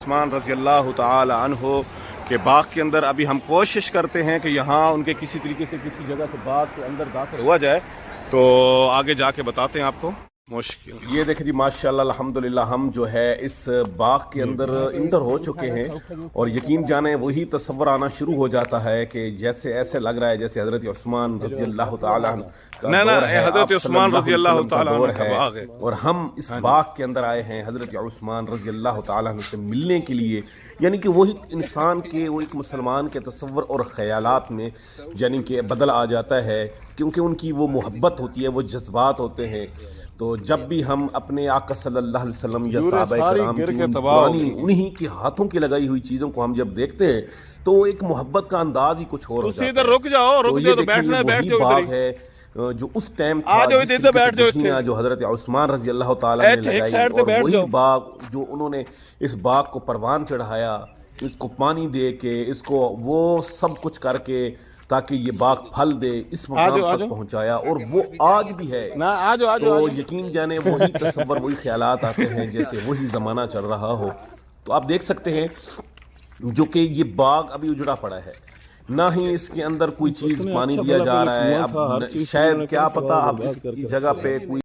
عثمان رضی اللہ تعالی عنہ کے باغ کے اندر ابھی ہم کوشش کرتے ہیں کہ یہاں ان کے کسی طریقے سے کسی جگہ سے باغ کے اندر داخل ہوا جائے، تو آگے جا کے بتاتے ہیں آپ کو۔ مشکل یہ دیکھیں جی، ماشاءاللہ الحمدللہ ہم جو ہے اس باغ کے اندر انٹر ہو چکے ہیں، اور یقین جانیں وہی تصور آنا شروع ہو جاتا ہے کہ جیسے ایسے لگ رہا ہے جیسے حضرت عثمان رضی اللہ تعالی عنہ کا دور ہے، حضرت عثمان رضی اللہ تعالی عنہ کا باغ ہے، اور ہم اس باغ کے اندر آئے ہیں حضرت عثمان رضی اللہ تعالی عنہ سے ملنے کے لیے۔ یعنی کہ وہی انسان کے، وہ ایک مسلمان کے تصور اور خیالات میں یعنی کہ بدل آ جاتا ہے، کیونکہ ان کی وہ محبت ہوتی ہے، وہ جذبات ہوتے ہیں۔ تو جب بھی ہم اپنے آقا صلی اللہ علیہ وسلم یا صحابہ کرام کی پرانی انہی کے ہاتھوں کی لگائی ہوئی چیزوں کو ہم جب دیکھتے ہیں تو ایک محبت کا انداز ہی کچھ اور ہو جاتا ہے۔ ادھر رک جاؤ، تو یہ دیکھیں یہ وہی باغ ہے جو اس ٹائم تھا جو حضرت عثمان رضی اللہ تعالیٰ نے لگائی، اور وہی باغ جو انہوں نے اس باغ کو پروان چڑھایا، اس کو پانی دے کے، اس کو وہ سب کچھ کر کے تاکہ یہ باغ پھل دے، اس مقام تک پہنچایا، اور وہ آج بھی ہے۔ تو یقین جانے وہی تصور، وہی خیالات آتے ہیں جیسے وہی زمانہ چل رہا ہو۔ تو آپ دیکھ سکتے ہیں جو کہ یہ باغ ابھی اجڑا پڑا ہے، نہ ہی اس کے اندر کوئی چیز پانی دیا جا رہا ہے۔ اب شاید کیا پتا اب اس جگہ پہ کوئی